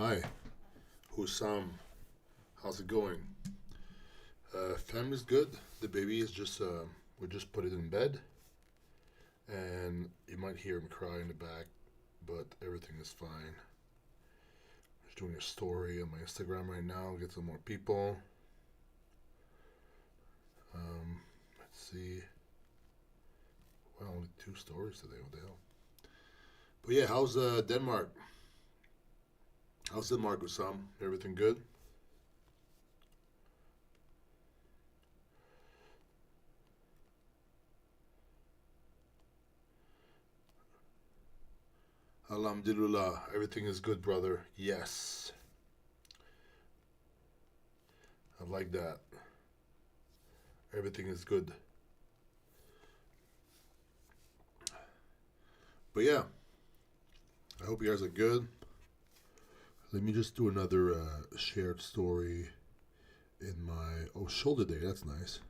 Hi, Hussam. How's it going? Family's good. The baby is just, we just put it in bed, and you might hear him cry in the back, but everything is fine. Just doing a story on my Instagram right now, get some more people. Let's see. Well, only two stories today. What the hell? But yeah, how's Denmark? How's Denmark, Hussam? Everything good? Alhamdulillah, everything is good, brother. Yes, I like that. Everything is good. But yeah, I hope you guys are good. Let me just do another shared story in my shoulder day. That's nice.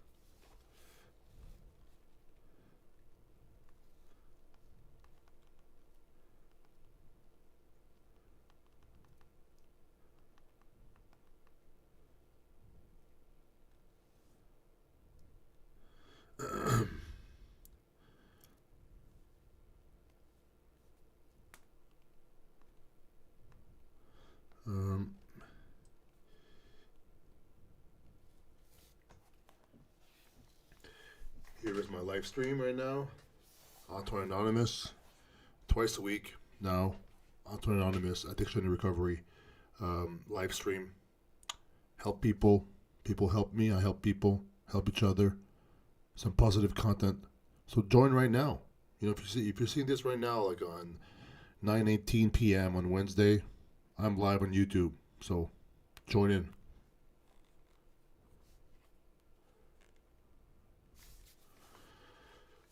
um, Here is my live stream right now. Antoine Anonymous, twice a week now. Antoine Anonymous, Addiction and Recovery live stream. Help people. People help me. I help people. Help each other. Some positive content. So join right now. You know, if you're seeing this right now, like on 9:18 p.m. on Wednesday, I'm live on YouTube. So join in.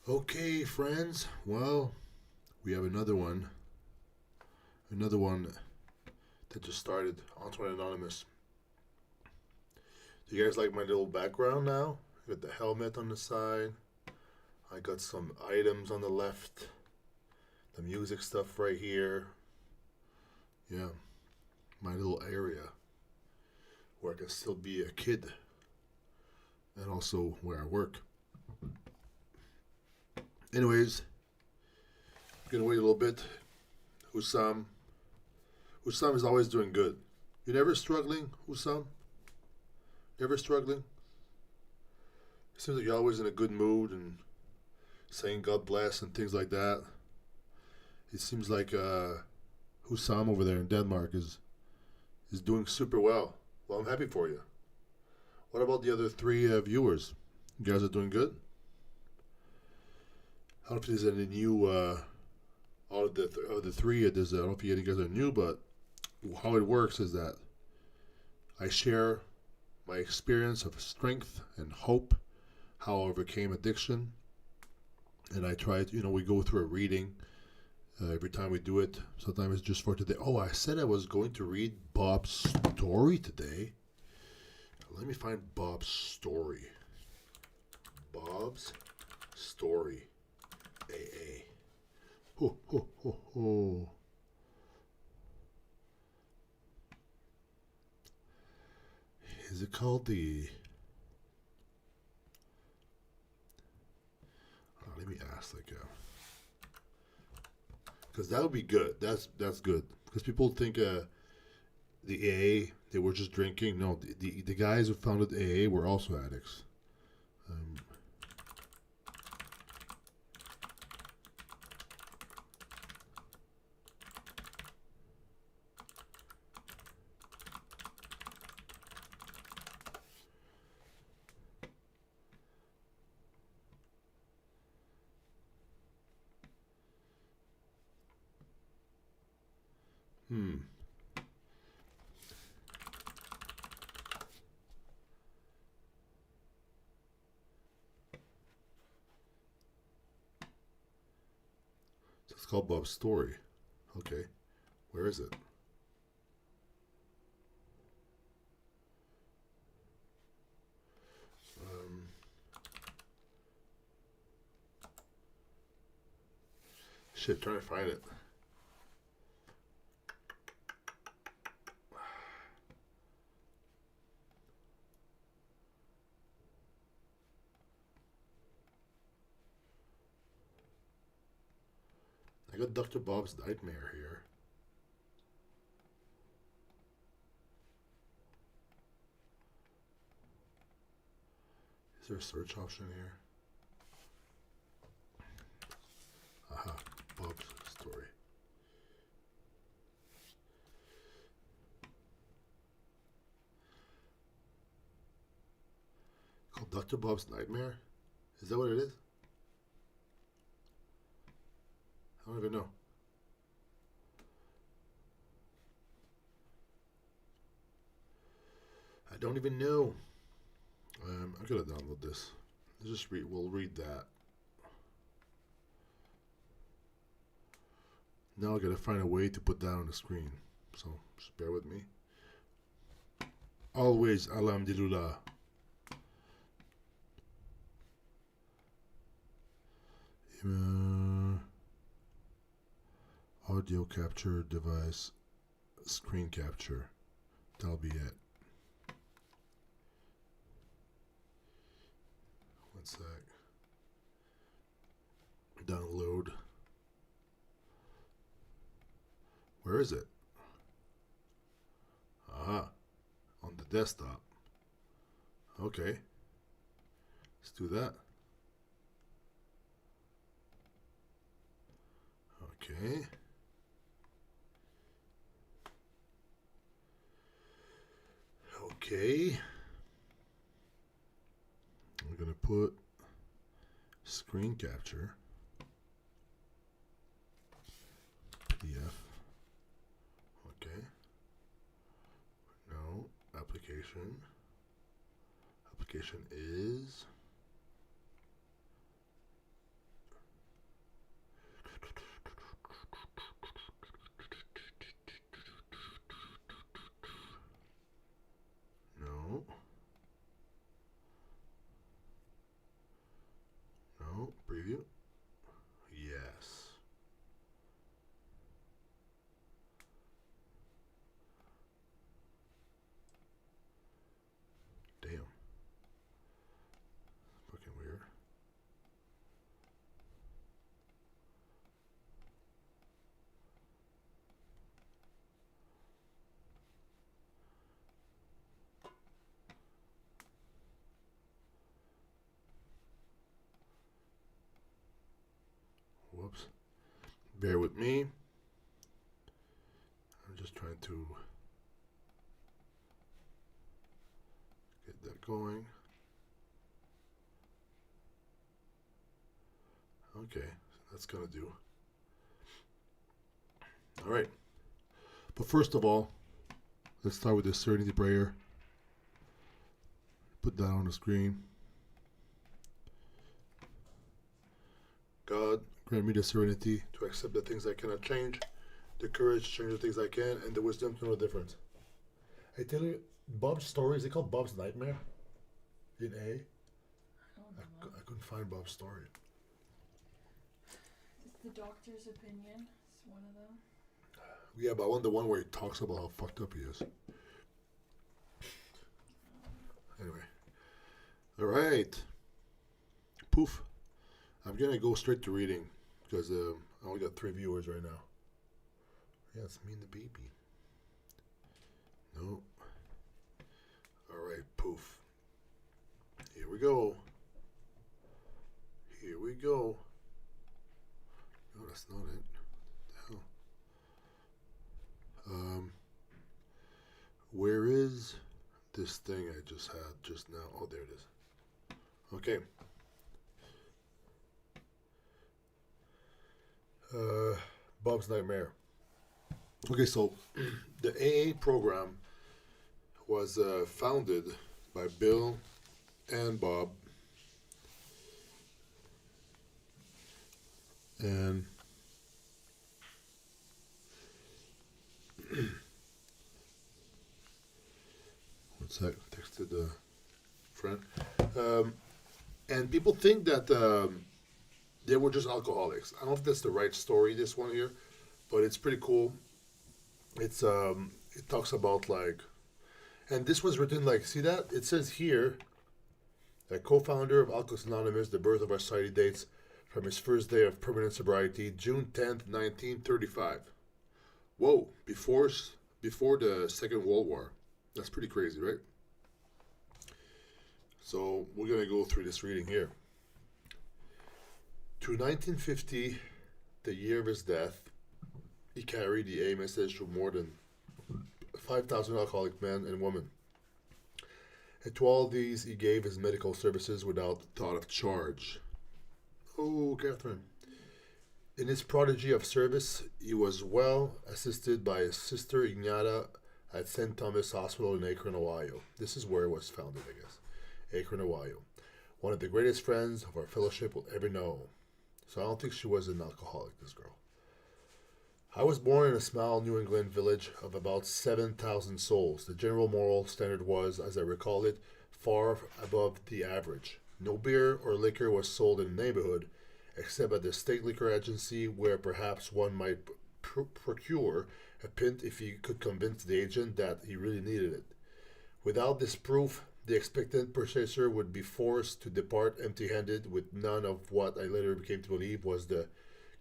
Okay, friends. Well, we have another one. Another one that just started. Antoine Anonymous. Do you guys like my little background now? I got the helmet on the side. I got some items on the left. The music stuff right here. Yeah, my little area where I can still be a kid and also where I work. Anyways, gonna wait a little bit. Hussam. Hussam is always doing good. You never struggling, Hussam? Never struggling? It seems like you're always in a good mood and saying God bless and things like that. It seems like Hussam over there in Denmark is doing super well. Well, I'm happy for you. What about the other three viewers? You guys are doing good? I don't know if there's any new, all of the three, there's, I don't know if you guys are new, but how it works is that I share my experience of strength and hope, how I overcame addiction, and I try to, we go through a reading every time we do it. Sometimes it's just for today. Oh, I said I was going to read Bob's story today. Let me find Bob's story. Bob's story. AA. Ho, ho, ho, ho. Is it called the... let me ask, like, because that would be good. That's good. Because people think the AA, they were just drinking. No, the guys who founded AA were also addicts. Um, hmm. So it's called Bob's story. Okay. Where is it? Um, Shit, trying to find it. I got Dr. Bob's Nightmare here. Is there a search option here? Aha, Bob's story. Called Dr. Bob's Nightmare? Is that what it is? I don't even know. I don't even know. I'm gonna download this. Let's just read. We'll read that. Now I gotta find a way to put that on the screen. So just bear with me. Always alhamdulillah. Audio capture device, screen capture. That'll be it. One sec. Download. Where is it? Aha. On the desktop. Okay. Let's do that. Okay. Okay. We're going to put screen capture. PDF. Okay. No. Application. Application is... No. No. Preview. Yes. Damn. Fucking weird. Whoops. Bear with me. I'm just trying to get that going. Okay, that's gonna do. All right. But first of all, let's start with the Serenity Prayer. Put that on the screen. God, grant me the serenity to accept the things I cannot change, the courage to change the things I can, and the wisdom to know the difference. I tell you, Bob's story, is it called Bob's Nightmare? In A? I couldn't find Bob's story. It's the doctor's opinion. It's one of them. Yeah, but I want the one where he talks about how fucked up he is. Anyway. Alright. Poof. I'm going to go straight to reading because I only got 3 viewers right now. Yeah, it's me and the baby. No. Alright, poof. Here we go. Here we go. No, that's not it. What the hell? Where is this thing I just had just now? Oh, there it is. Okay. Bob's Nightmare. Okay, so the AA program was founded by Bill and Bob, and one sec, texted a friend, and people think that they were just alcoholics. I don't know if that's the right story, this one here, but it's pretty cool. It's it talks about like, and this was written like, see that? It says here, a co-founder of Alcoholics Anonymous, the birth of our society dates from his first day of permanent sobriety, June 10th, 1935. Whoa, before the Second World War. That's pretty crazy, right? So we're going to go through this reading here. To 1950, the year of his death, he carried the A message to more than 5,000 alcoholic men and women. And to all these, he gave his medical services without thought of charge. Oh, Catherine. In his prodigy of service, he was well assisted by his sister Ignata at St. Thomas Hospital in Akron, Ohio. This is where it was founded, I guess. Akron, Ohio. One of the greatest friends of our fellowship will ever know. So I don't think she was an alcoholic, this girl. I was born in a small New England village of about 7,000 souls. The general moral standard was, as I recall it, far above the average. No beer or liquor was sold in the neighborhood, except at the state liquor agency, where perhaps one might procure a pint if he could convince the agent that he really needed it. Without this proof, the expectant purchaser would be forced to depart empty-handed with none of what I later came to believe was the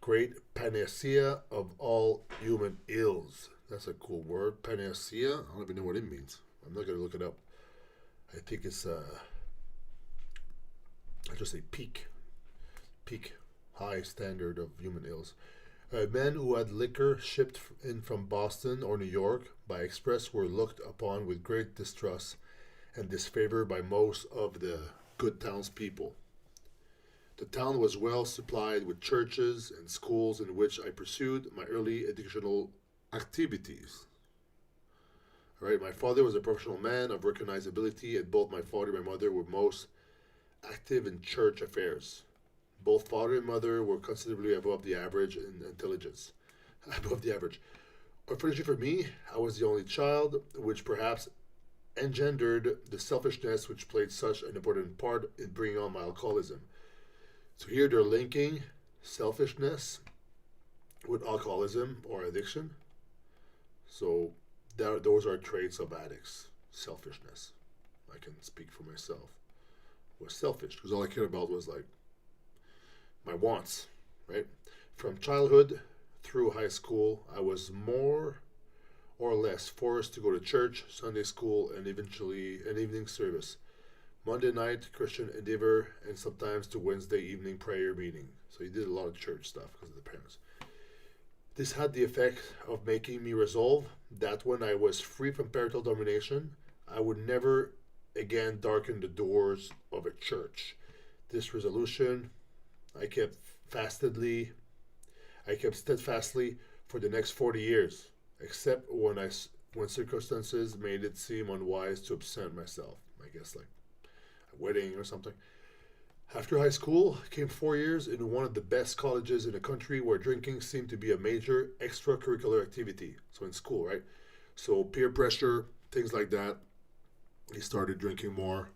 great panacea of all human ills. That's a cool word, panacea. I don't even know what it means. I'm not going to look it up. I think it's, I just say peak, high standard of human ills. Men who had liquor shipped in from Boston or New York by express were looked upon with great distrust and disfavor by most of the good townspeople. The town was well supplied with churches and schools in which I pursued my early educational activities. All right, my father was a professional man of recognized ability, and both my father and my mother were most active in church affairs. Both father and mother were considerably above the average in intelligence. Above the average. Unfortunately for me, I was the only child, which perhaps engendered the selfishness which played such an important part in bringing on my alcoholism. So here they're linking selfishness with alcoholism or addiction. So those are traits of addicts. Selfishness. I can speak for myself. I was selfish because all I cared about was like my wants, right? From childhood through high school, I was more or less forced to go to church, Sunday school, and eventually an evening service. Monday night Christian endeavor, and sometimes to Wednesday evening prayer meeting. So he did a lot of church stuff because of the parents. This had the effect of making me resolve that when I was free from parental domination, I would never again darken the doors of a church. This resolution I kept steadfastly for the next 40 years, except when circumstances made it seem unwise to absent myself. I guess like a wedding or something. After high school came 4 years in one of the best colleges in the country where drinking seemed to be a major extracurricular activity. So in school, right? So peer pressure, things like that. He started drinking more.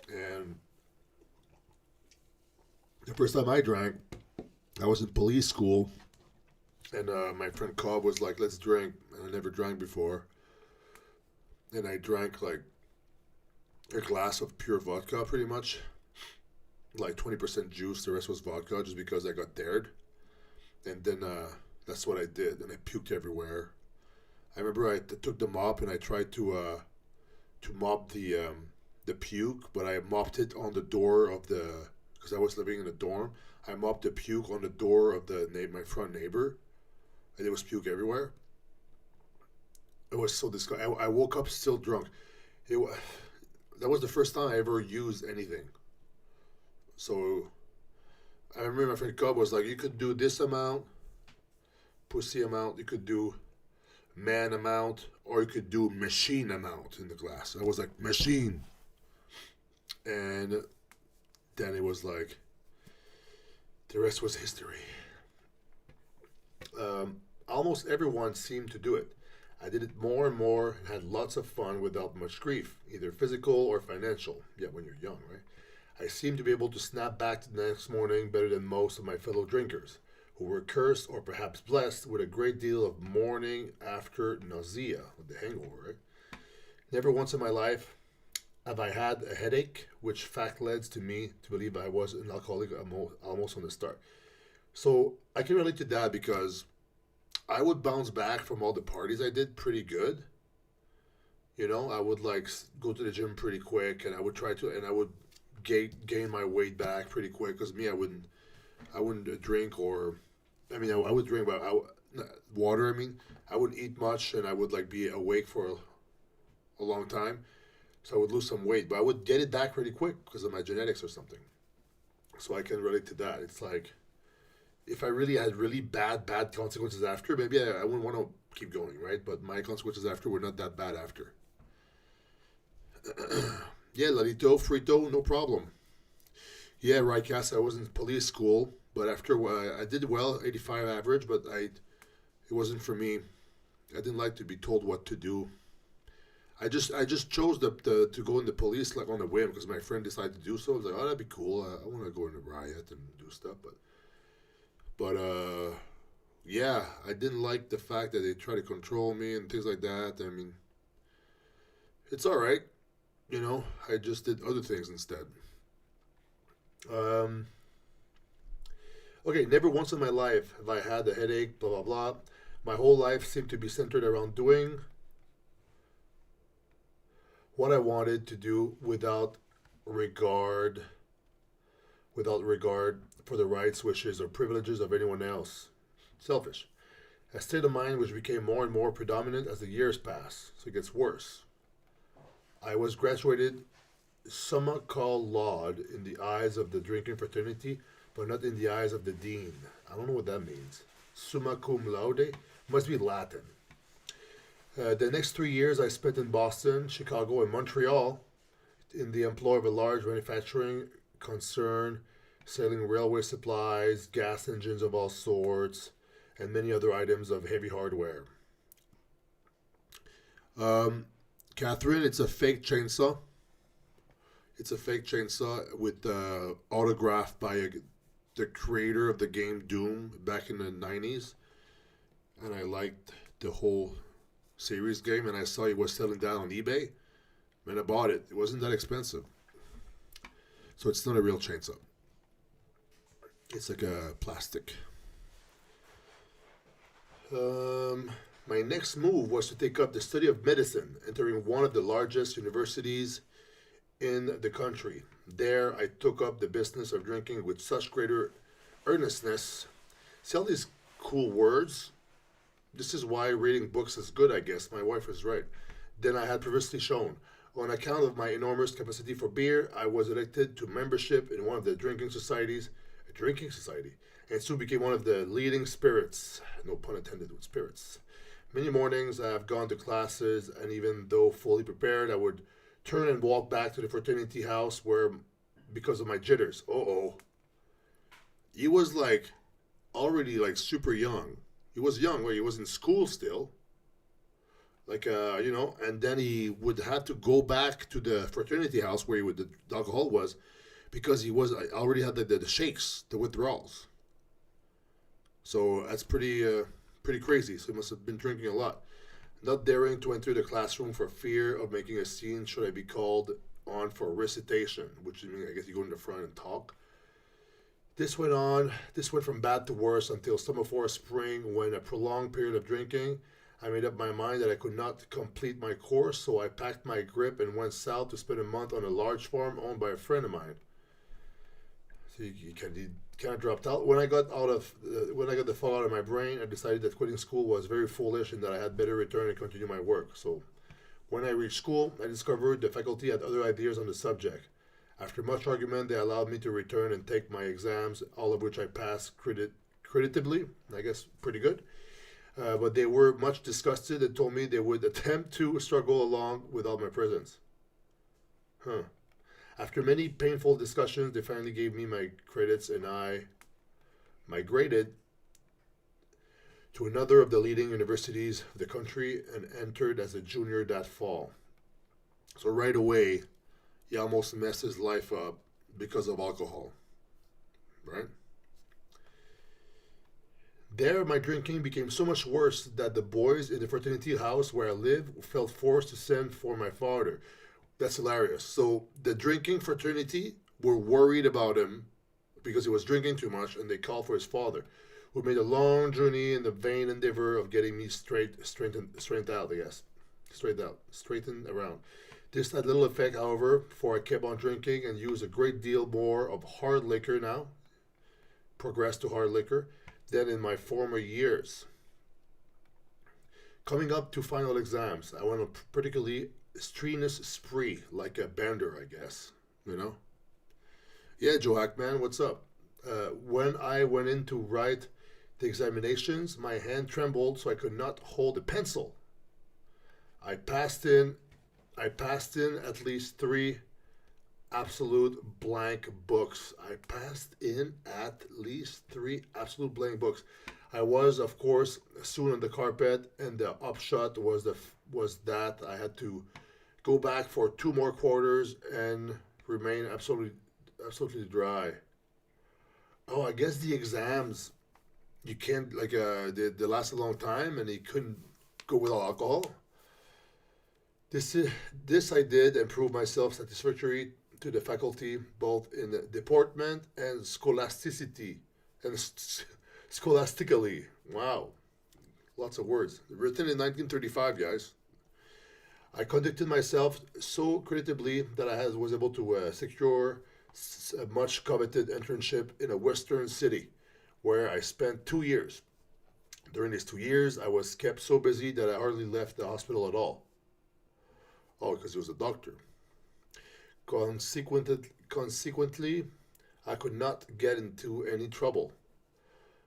And the first time I drank, I was in police school. And my friend Cobb was like, let's drink. And I never drank before. And I drank like a glass of pure vodka pretty much. Like 20% juice, the rest was vodka just because I got dared. And then that's what I did. And I puked everywhere. I remember I took the mop and I tried to mop the puke, but I mopped it on the door of the, because I was living in a dorm. I mopped the puke on the door of my front neighbor, and there was puke everywhere. It was so disgusting. I woke up still drunk. That was the first time I ever used anything. So I remember my friend Cobb was like, you could do this amount, pussy amount, you could do man amount, or you could do machine amount in the glass. I was like, machine. And then it was like, the rest was history. Almost everyone seemed to do it. I did it more and more and had lots of fun without much grief, either physical or financial. Yeah, when you're young, right? I seemed to be able to snap back to the next morning better than most of my fellow drinkers, who were cursed or perhaps blessed with a great deal of morning after nausea, with the hangover, right? Never once in my life have I had a headache, which fact led to me to believe I was an alcoholic almost on the start. So I can relate to that because I would bounce back from all the parties I did pretty good. You know, I would like go to the gym pretty quick, and I would try to, and I would gain my weight back pretty quick. Because me, I wouldn't drink or, I mean, I would drink, but water. I mean, I wouldn't eat much, and I would like be awake for a long time. So I would lose some weight, but I would get it back pretty quick because of my genetics or something. So I can relate to that. It's like if I really had really bad consequences after, maybe I wouldn't want to keep going, right? But my consequences after were not that bad after. Yeah, Larito, Frito, no problem. Yeah, right, Cass. I was in police school, but after I did well, 85 average, but it wasn't for me. I didn't like to be told what to do. I just chose to go in the police like on a whim because my friend decided to do so. I was like, oh, that'd be cool. I want to go in a riot and do stuff, but yeah, I didn't like the fact that they try to control me and things like that. I mean, it's all right, you know. I just did other things instead. Um, okay, never once in my life have I had a headache. Blah blah blah. My whole life seemed to be centered around doing what I wanted to do regard without regard for the rights, wishes, or privileges of anyone else. Selfish. A state of mind which became more and more predominant as the years pass, so it gets worse. I was graduated summa cum laude in the eyes of the drinking fraternity, but not in the eyes of the dean. I don't know what that means. Summa cum laude must be Latin. The next 3 years I spent in Boston, Chicago, and Montreal in the employ of a large manufacturing concern selling railway supplies, gas engines of all sorts, and many other items of heavy hardware. Um, Catherine, it's a fake chainsaw. It's a fake chainsaw with autographed by the creator of the game Doom back in the 90s. And I liked the whole series game, and I saw it was selling that on eBay. And I bought it. It wasn't that expensive. So it's not a real chainsaw. It's like a plastic. My next move was to take up the study of medicine, entering one of the largest universities in the country. There, I took up the business of drinking with such greater earnestness. See all these cool words? This is why reading books is good, I guess. My wife is right. Then I had previously shown. On account of my enormous capacity for beer, I was elected to membership in one of the drinking societies, a drinking society, and soon became one of the leading spirits. No pun intended with spirits. Many mornings I have gone to classes, and even though fully prepared, I would turn and walk back to the fraternity house where, because of my jitters. He was like already like super young. He was young, where he was in school still. Like and then he would have to go back to the fraternity house where the alcohol was, because he was already had the shakes, the withdrawals. So that's pretty crazy. So he must have been drinking a lot. Not daring to enter the classroom for fear of making a scene should I be called on for recitation, which means I guess you go in the front and talk. This went on. This went from bad to worse until summer before spring, when a prolonged period of drinking, I made up my mind that I could not complete my course, so I packed my grip and went south to spend a month on a large farm owned by a friend of mine. So you kind of dropped out. When I got the fall out of my brain, I decided that quitting school was very foolish and that I had better return and continue my work. So when I reached school, I discovered the faculty had other ideas on the subject. After much argument, they allowed me to return and take my exams, all of which I passed creditably, I guess pretty good. But they were much disgusted and told me they would attempt to struggle along without my presence. After many painful discussions, they finally gave me my credits, and I migrated to another of the leading universities of the country and entered as a junior that fall. So right away, he almost messed his life up because of alcohol, right? There, my drinking became so much worse that the boys in the fraternity house where I lived felt forced to send for my father. That's hilarious. So the drinking fraternity were worried about him because he was drinking too much, and they called for his father, who made a long journey in the vain endeavor of getting me straightened out. I guess, straightened around. This had little effect, however, for I kept on drinking and used a great deal more of hard liquor now, progressed to hard liquor, than in my former years. Coming up to final exams, I went on particularly strenuous spree, like a bender, I guess. You know? Yeah, Joe Hackman, what's up? When I went in to write the examinations, my hand trembled so I could not hold a pencil. I passed in I passed in at least three absolute blank books. I passed in at least three absolute blank books. I was, of course, soon on the carpet, and the upshot was that I had to go back for two more quarters and remain absolutely dry. Oh, I guess the exams you can't like they last a long time, and you couldn't go without alcohol. This is, this I did and proved myself satisfactory to the faculty both in the deportment and scholasticity and scholastically. Wow, lots of words. Written in 1935, guys. I conducted myself so creditably that was able to secure a much coveted internship in a western city where I spent 2 years. During these 2 years, I was kept so busy that I hardly left the hospital at all. Oh, because he was a doctor. Consequently, I could not get into any trouble.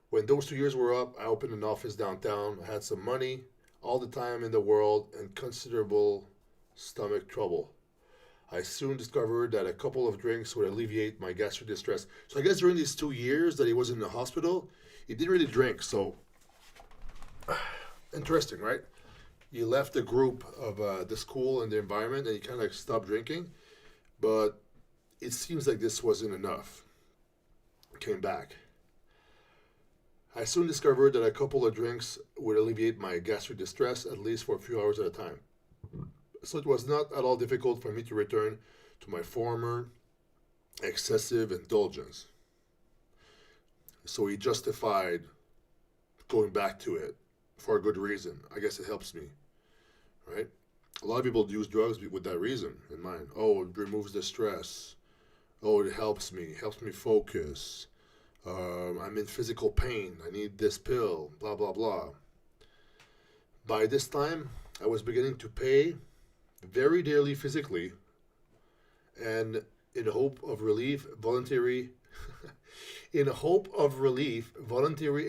When those 2 years were up, I opened an office downtown. I had some money, all the time in the world, and considerable stomach trouble. I soon discovered that a couple of drinks would alleviate my gastric distress. So I guess during these 2 years that he was in the hospital, he didn't really drink. So interesting, right? You left the group of the school and the environment, and you kind of like stopped drinking. But it seems like this wasn't enough. Came back. I soon discovered that a couple of drinks would alleviate my gastric distress, at least for a few hours at a time. So it was not at all difficult for me to return to my former excessive indulgence. So he justified going back to it for a good reason. I guess it helps me, right? A lot of people use drugs with that reason in mind. Oh, it removes the stress. Oh, it helps me focus. I'm in physical pain. I need this pill. Blah blah blah. By this time, I was beginning to pay very dearly physically, and in hope of relief, voluntarily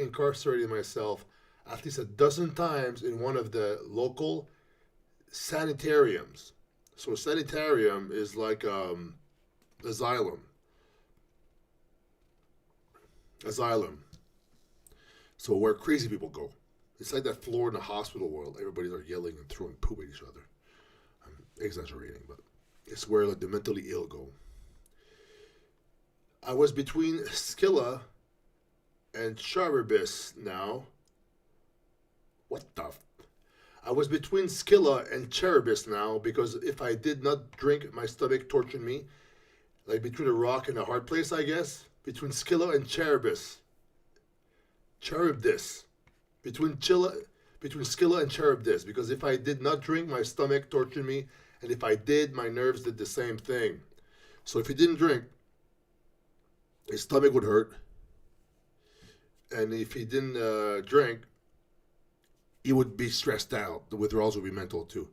incarcerating myself at least a dozen times in one of the local sanitariums. So a sanitarium is like asylum. Asylum. So where crazy people go. It's like that floor in the hospital world. Everybody's are yelling and throwing poop at each other. I'm exaggerating, but it's where like the mentally ill go. I was between Scylla and Charybdis now. What the? I was between Scylla and Charybdis now because if I did not drink, my stomach tortured me. Like between a rock and a hard place, I guess. Between Scylla and Charybdis. Charybdis. Between Scylla and Charybdis. Because if I did not drink, my stomach tortured me. And if I did, my nerves did the same thing. So if he didn't drink, his stomach would hurt. And if he didn't drink, he would be stressed out. The withdrawals would be mental too.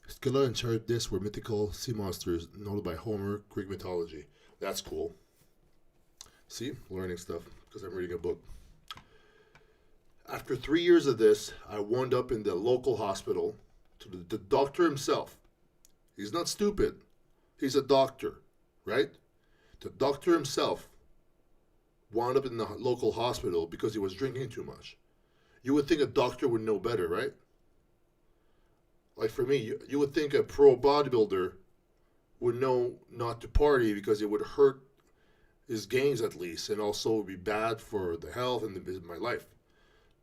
Scylla and Charybdis were mythical sea monsters noted by Homer, Greek mythology. That's cool. See, learning stuff because I'm reading a book. After 3 years of this, I wound up in the local hospital to the doctor himself. He's not stupid. He's a doctor, right? The doctor himself wound up in the local hospital because he was drinking too much. You would think a doctor would know better, right? Like for me, you would think a pro bodybuilder would know not to party because it would hurt his gains at least, and also would be bad for the health and my life.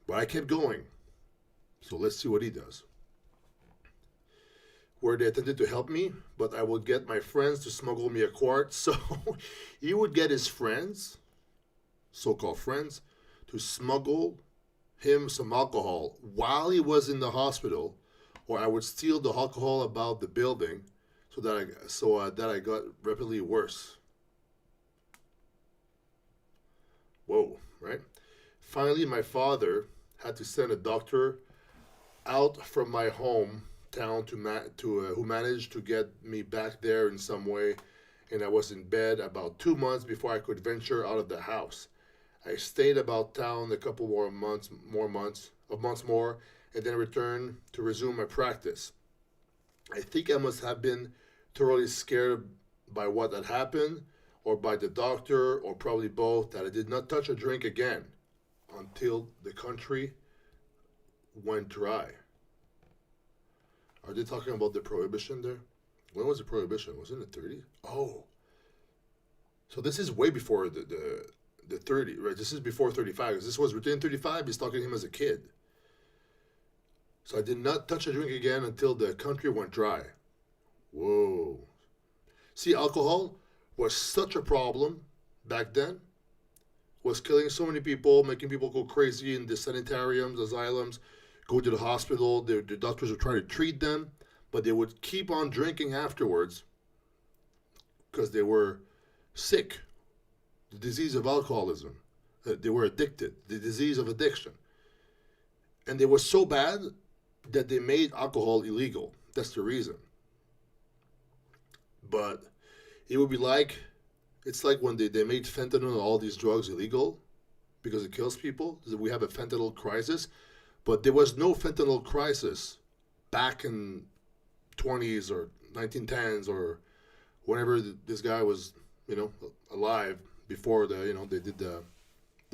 But I kept going. So let's see what he does. where they attempted to help me, but I would get my friends to smuggle me a quart. So he would get his friends, so called friends, to smuggle him some alcohol while he was in the hospital, or I would steal the alcohol about the building that I got rapidly worse. Whoa, right? Finally, my father had to send a doctor out from my hometown who managed to get me back there in some way, and I was in bed about 2 months before I could venture out of the house. I stayed about town a couple months more, and then returned to resume my practice. I think I must have been thoroughly scared by what had happened, or by the doctor, or probably both, that I did not touch a drink again until the country went dry. Are they talking about the prohibition there? When was the prohibition? Was it in the 30s? Oh, so this is way before the 30, right? This is before 35. Because this was within 35. He's talking to him as a kid. So I did not touch a drink again until the country went dry. Whoa. See, alcohol was such a problem back then. Was killing so many people, making people go crazy in the sanitariums, asylums, go to the hospital. The doctors would try to treat them, but they would keep on drinking afterwards because they were sick. The disease of alcoholism. They were addicted. The disease of addiction. And they were so bad that they made alcohol illegal. That's the reason. But it would be like, it's like when they made fentanyl and all these drugs illegal because it kills people. We have a fentanyl crisis. But there was no fentanyl crisis back in 20s or 1910s or whenever this guy was, alive before they did the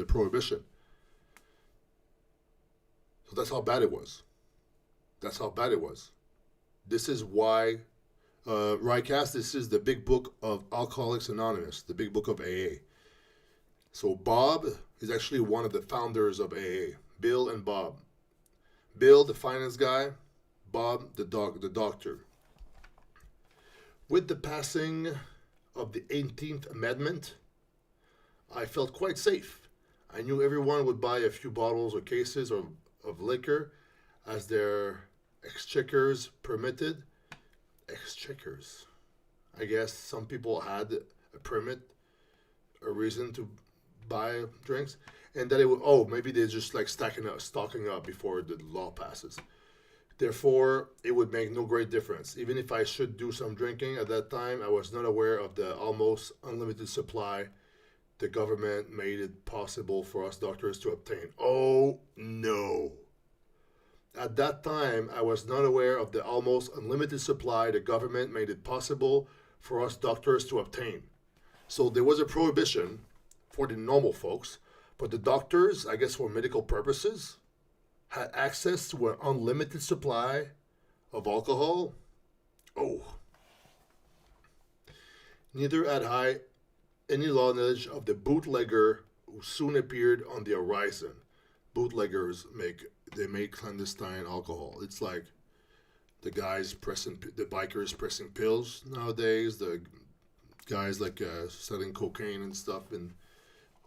prohibition. So that's how bad it was. That's how bad it was. This is why, Rycast, this is the big book of Alcoholics Anonymous, the big book of AA. So Bob is actually one of the founders of AA, Bill and Bob. Bill, the finance guy, Bob, the doctor. With the passing of the 18th Amendment, I felt quite safe. I knew everyone would buy a few bottles or cases of liquor as their exchequers permitted. Exchequers. I guess some people had a permit, a reason to buy drinks, and that it would, maybe they're just like stocking up before the law passes. Therefore, it would make no great difference. Even if I should do some drinking at that time, I was not aware of the almost unlimited supply the government made it possible for us doctors to obtain. Oh, no. At that time, I was not aware of the almost unlimited supply the government made it possible for us doctors to obtain. So there was a prohibition for the normal folks, but the doctors, I guess for medical purposes, had access to an unlimited supply of alcohol. Oh. Neither had I any knowledge of the bootlegger who soon appeared on the horizon. Bootleggers make clandestine alcohol. It's like the bikers pressing pills nowadays. The guys like selling cocaine and stuff,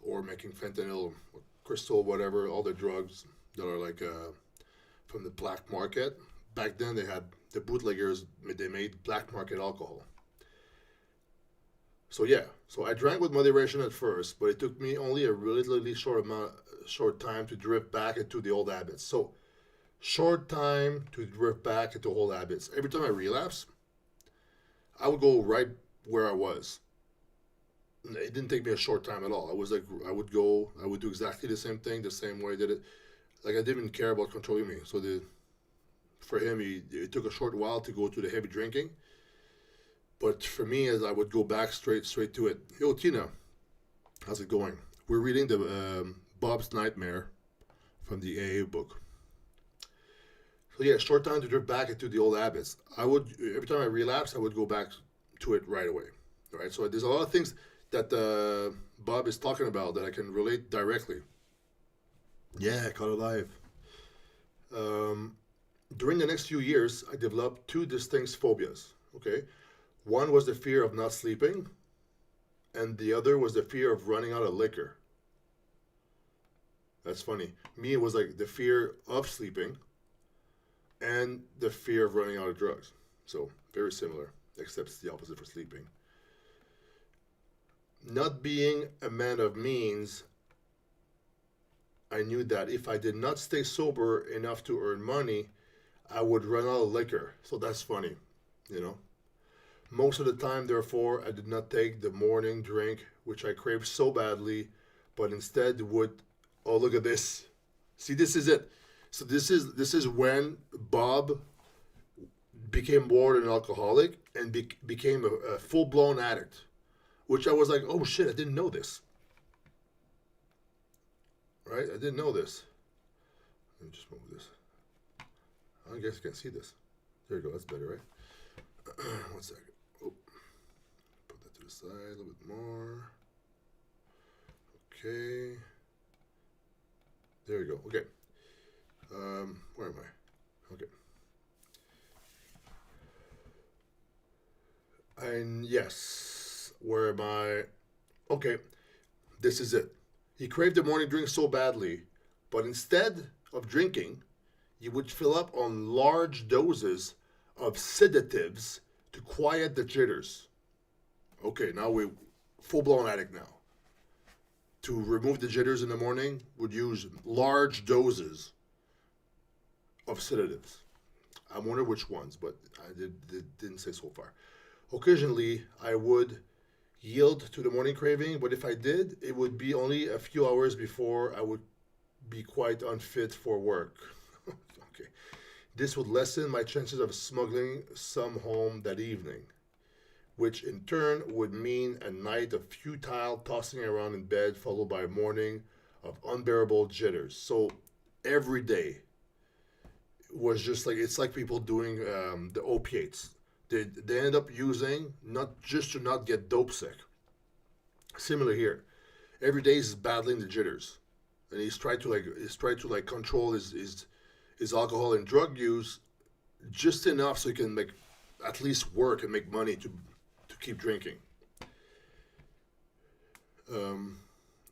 or making fentanyl, or crystal, whatever, all the drugs that are like from the black market. Back then, they had the bootleggers. They made black market alcohol. So I drank with moderation at first, but it took me only a relatively short time to drift back into the old habits. So, short time to drift back into old habits. Every time I relapse, I would go right where I was. It didn't take me a short time at all. I would do exactly the same thing, the same way I did it. Like I didn't even care about controlling me. So for him, it took a short while to go to the heavy drinking. But for me, as I would go back straight to it. Yo, Tina, how's it going? We're reading the Bob's Nightmare from the AA book. So yeah, short time to drift back into the old habits. Every time I relapse, I would go back to it right away. All right. So there's a lot of things that Bob is talking about that I can relate directly. Yeah, caught alive. During the next few years, I developed two distinct phobias. Okay, one was the fear of not sleeping, and the other was the fear of running out of liquor. That's funny. Me, it was like the fear of sleeping and the fear of running out of drugs. So very similar, except it's the opposite for sleeping. Not being a man of means, I knew that if I did not stay sober enough to earn money, I would run out of liquor. So that's funny, you know. Most of the time, therefore, I did not take the morning drink, which I craved so badly, but instead would. Oh, look at this! See, this is it. So this is when Bob became more than an alcoholic and became a full blown addict, which I was like, oh shit, I didn't know this. Right? I didn't know this. Let me just move this. I guess you can see this. There you go. That's better, right? 1 second. Oh, put that to the side a little bit more. Okay. There you go. Okay. Where am I? Okay. And yes, where am I? Okay. This is it. He craved the morning drink so badly, but instead of drinking, he would fill up on large doses of sedatives to quiet the jitters. Okay, now we full blown addict now. To remove the jitters in the morning, would use large doses of sedatives. I wonder which ones, but didn't say so far. Occasionally, I would yield to the morning craving, but if I did, it would be only a few hours before I would be quite unfit for work. Okay. This would lessen my chances of smuggling some home that evening, which in turn would mean a night of futile tossing around in bed, followed by a morning of unbearable jitters. So every day was just like, it's like people doing the opiates. They end up using, not just to not get dope sick. Similar here. Every day he's battling the jitters, and he's tried to like control his alcohol and drug use just enough so he can make at least work and make money to keep drinking.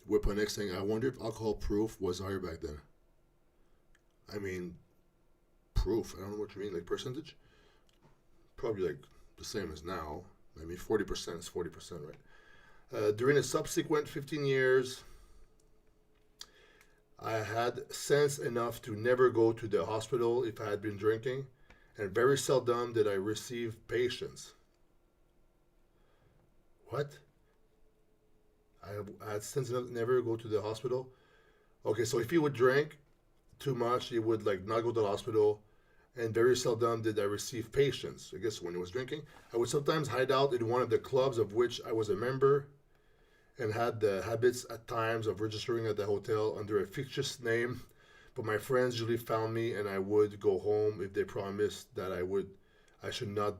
Whip on next thing. I wonder if alcohol proof was higher back then. I mean, proof. I don't know what you mean. Like percentage? Probably like the same as now. I mean, 40% is 40%, right? During the subsequent 15 years, I had sense enough to never go to the hospital if I had been drinking, and very seldom did I receive patients. What? I had sense enough to never go to the hospital. Okay, so if he would drink too much, he would like not go to the hospital, and very seldom did I receive patients. I guess when he was drinking, I would sometimes hide out in one of the clubs of which I was a member, and had the habits at times of registering at the hotel under a fictitious name. But my friends usually found me, and I would go home if they promised that I should not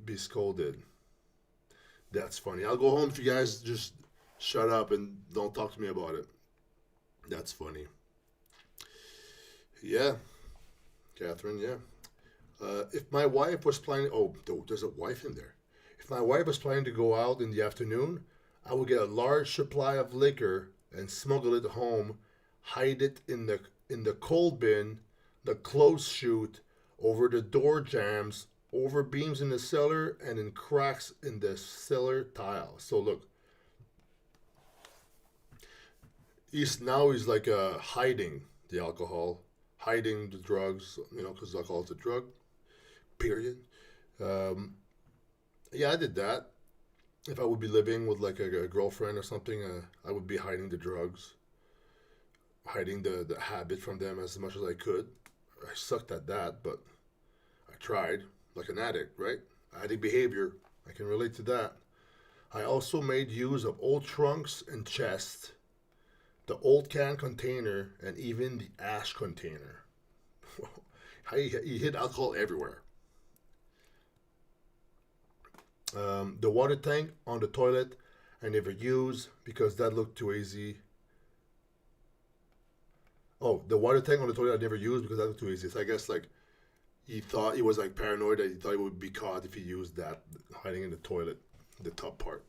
be scolded. That's funny. I'll go home if you guys just shut up and don't talk to me about it. That's funny. Yeah, Catherine. Yeah. If my wife was planning, oh, there's a wife in there. If my wife was planning to go out in the afternoon, I would get a large supply of liquor and smuggle it home, hide it in the coal bin, the clothes chute, over the door jambs, over beams in the cellar, and in cracks in the cellar tile. So look, he's like hiding the alcohol, hiding the drugs, because alcohol is a drug. Period. Yeah, I did that. If I would be living with like a girlfriend or something, I would be hiding the drugs, hiding the habit from them as much as I could. I sucked at that, but I tried, like an addict, right? Addict behavior. I can relate to that. I also made use of old trunks and chests, the old can container, and even the ash container. He hid alcohol everywhere. The water tank on the toilet I never used because that looked too easy. Oh, the water tank on the toilet I never used because that looked too easy. So I guess like He thought he was like paranoid that he thought he would be caught if he used that hiding in the toilet, the top part.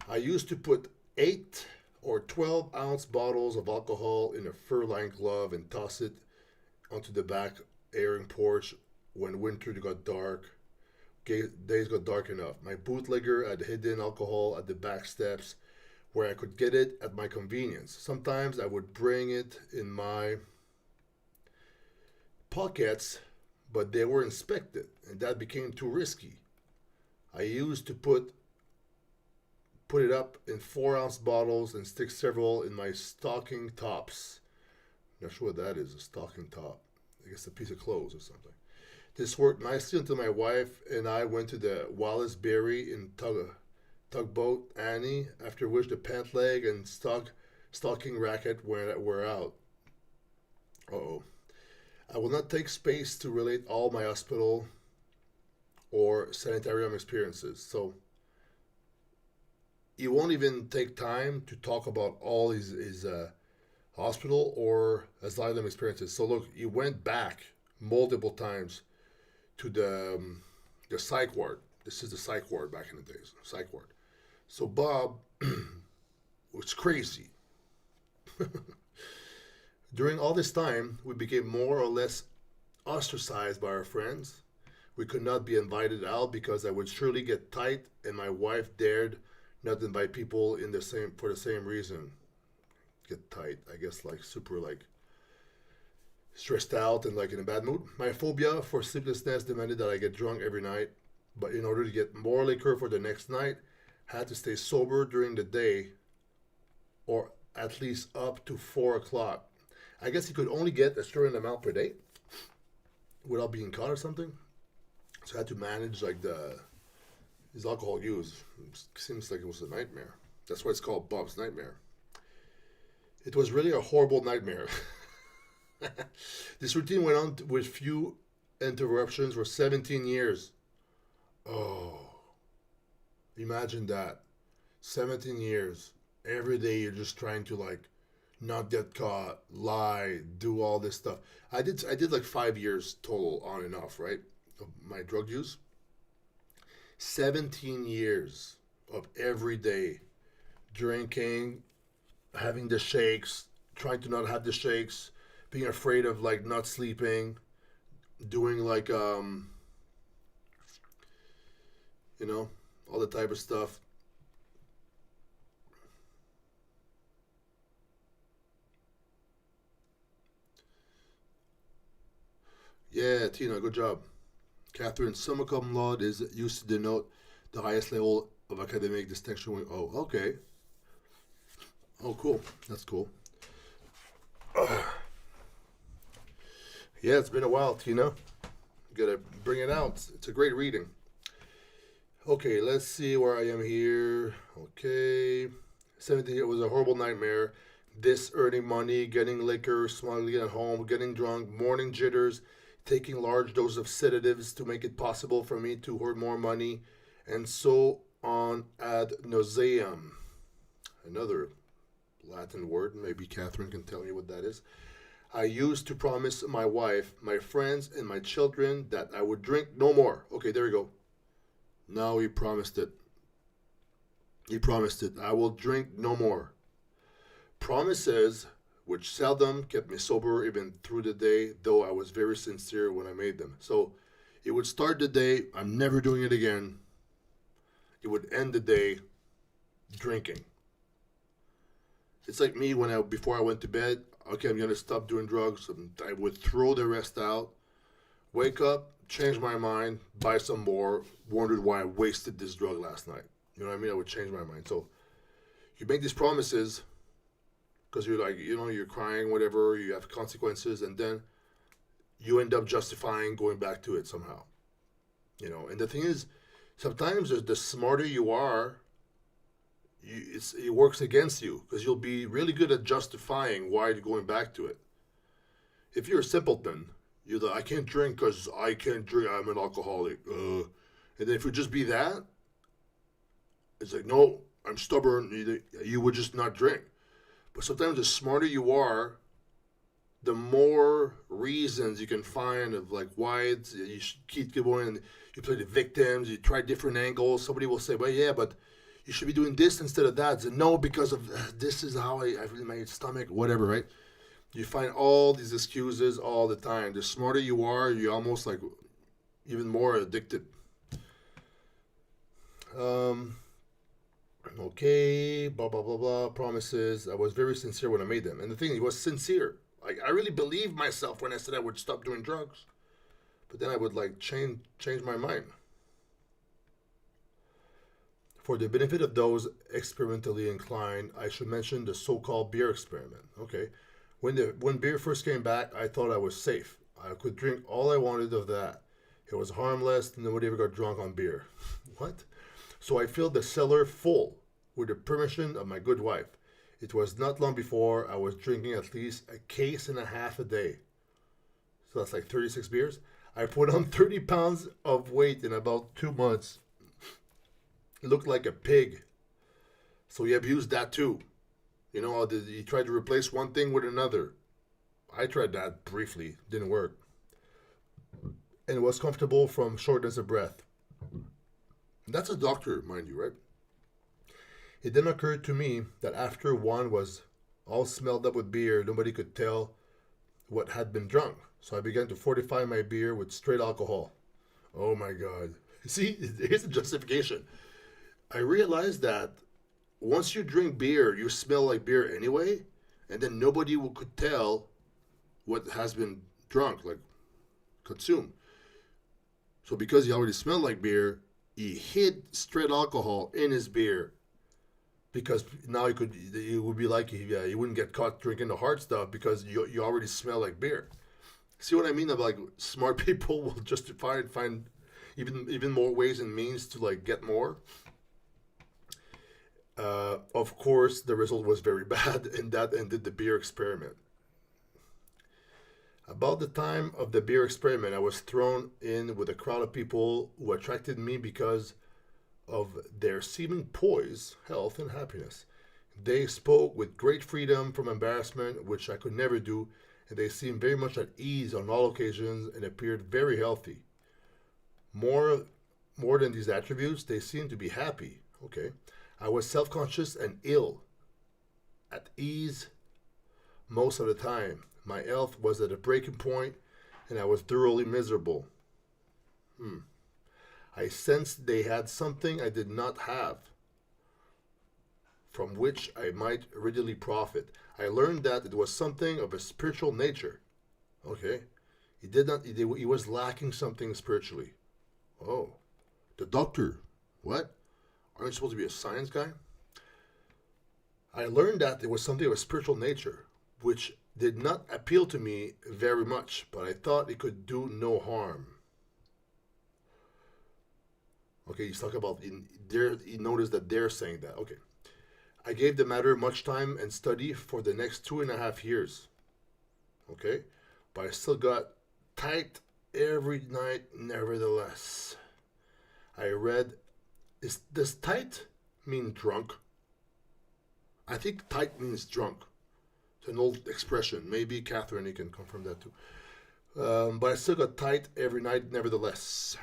I used to put 8 or 12 ounce bottles of alcohol in a fur-lined glove and toss it onto the back airing porch when winter got dark. Days got dark enough. My bootlegger had hidden alcohol at the back steps where I could get it at my convenience. Sometimes I would bring it in my pockets, but they were inspected, and that became too risky. I used to put it up in 4 ounce bottles and stick several in my stocking tops. Not sure what that is, a stocking top. I guess a piece of clothes or something. This worked nicely until my wife and I went to the Wallace Berry in Tugboat Annie, after which the pant leg and stocking racket were out. Uh-oh. I will not take space to relate all my hospital or sanitarium experiences. So he won't even take time to talk about all his hospital or asylum experiences. So look, he went back multiple times to the psych ward. This is the psych ward back in the days, psych ward. So Bob was crazy. During all this time, we became more or less ostracized by our friends. We could not be invited out because I would surely get tight, and my wife dared not invite people in the same for the same reason. Get tight, I guess, like super like stressed out and like in a bad mood. My phobia for sleeplessness demanded that I get drunk every night, but in order to get more liquor for the next night, I had to stay sober during the day, or at least up to 4 o'clock. I guess he could only get a certain amount per day without being caught or something. So I had to manage like his alcohol use. Seems like it was a nightmare. That's why it's called Bob's Nightmare. It was really a horrible nightmare. This routine went on with few interruptions for 17 years. Oh, imagine that. 17 years. Every day you're just trying to like not get caught, lie, do all this stuff. I did like 5 years total on and off, right? Of my drug use. 17 years of every day drinking, having the shakes, trying to not have the shakes, being afraid of like not sleeping, doing like all the type of stuff. Yeah, Tina, good job. Catherine, summa cum laude is used to denote the highest level of academic distinction. Oh, okay. Oh, cool. That's cool. Yeah, it's been a while, Tina. You gotta bring it out. It's a great reading. Okay, let's see where I am here. Okay. 17, it was a horrible nightmare. This earning money, getting liquor, smuggling at home, getting drunk, morning jitters, taking large doses of sedatives to make it possible for me to hoard more money, and so on ad nauseam. Another Latin word. Maybe Catherine can tell me what that is. I used to promise my wife, my friends, and my children that I would drink no more. Okay, there we go. Now he promised it. He promised it. I will drink no more. Promises which seldom kept me sober even through the day, though I was very sincere when I made them. So it would start the day, I'm never doing it again. It would end the day drinking. It's like me before I went to bed, okay, I'm gonna stop doing drugs. I would throw the rest out, wake up, change my mind, buy some more, wondered why I wasted this drug last night. You know what I mean? I would change my mind. So you make these promises because you're like, you're crying, whatever, you have consequences, and then you end up justifying going back to it somehow. And the thing is, sometimes the smarter you are, it works against you because you'll be really good at justifying why you're going back to it. If you're a simpleton, you're like, I can't drink because I can't drink, I'm an alcoholic. And then if you just be that, it's like, no, I'm stubborn, you would just not drink. But sometimes the smarter you are, the more reasons you can find of like why you should keep going. And you play the victims, you try different angles. Somebody will say, well, yeah, but you should be doing this instead of that. So, no, because of this is how I feel my stomach, whatever, right? You find all these excuses all the time. The smarter you are, you're almost like even more addicted. Um, okay, blah, blah, blah, blah, promises. I was very sincere when I made them. And the thing, it was sincere. Like, I really believed myself when I said I would stop doing drugs. But then I would, like, change my mind. For the benefit of those experimentally inclined, I should mention the so-called beer experiment. Okay, when beer first came back, I thought I was safe. I could drink all I wanted of that. It was harmless. Nobody ever got drunk on beer. What? So I filled the cellar full with the permission of my good wife. It was not long before I was drinking at least a case and a half a day. So that's like 36 beers. I put on 30 pounds of weight in about 2 months. Looked like a pig. So he abused that too. You know, he tried to replace one thing with another. I tried that briefly. Didn't work. And was comfortable from shortness of breath. That's a doctor, mind you, right? It then occurred to me that after one was all smelled up with beer, nobody could tell what had been drunk. So I began to fortify my beer with straight alcohol. Oh my God. See, here's the justification. I realized that once you drink beer, you smell like beer anyway, and then nobody could tell what has been drunk, like consumed. So because he already smelled like beer, he hid straight alcohol in his beer because now it would be like he wouldn't get caught drinking the hard stuff because you already smell like beer. See what I mean? Of like smart people will justify and find even more ways and means to like get more. Of course, the result was very bad, and that ended the beer experiment. About the time of the beer experiment, I was thrown in with a crowd of people who attracted me because of their seeming poise, health, and happiness. They spoke with great freedom from embarrassment, which I could never do, and they seemed very much at ease on all occasions and appeared very healthy. More than these attributes, they seemed to be happy. Okay. I was self-conscious and ill, at ease most of the time. My health was at a breaking point, and I was thoroughly miserable. I sensed they had something I did not have, from which I might readily profit. I learned that it was something of a spiritual nature. Okay, he was lacking something spiritually. Oh, the doctor. What? Aren't you supposed to be a science guy? I learned that it was something of a spiritual nature, which did not appeal to me very much, but I thought it could do no harm. Okay, he's talking about he noticed that they're saying that. Okay. I gave the matter much time and study for the next 2.5 years. Okay? But I still got tight every night, nevertheless. I read, does tight mean drunk? I think tight means drunk. It's an old expression. Maybe Catherine, you can confirm that too. But I still got tight every night, nevertheless.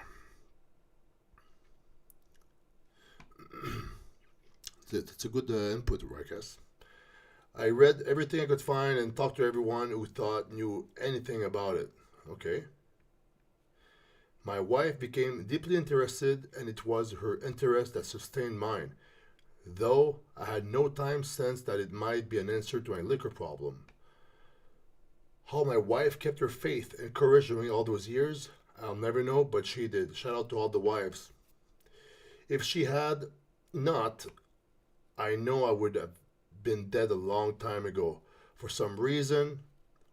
It's a good input, I guess. I read everything I could find and talked to everyone who thought knew anything about it. Okay. My wife became deeply interested, and it was her interest that sustained mine, though I had no time sense that it might be an answer to my liquor problem. How my wife kept her faith and courage during all those years, I'll never know, but she did. Shout out to all the wives. If she had not, I know I would have been dead a long time ago. For some reason,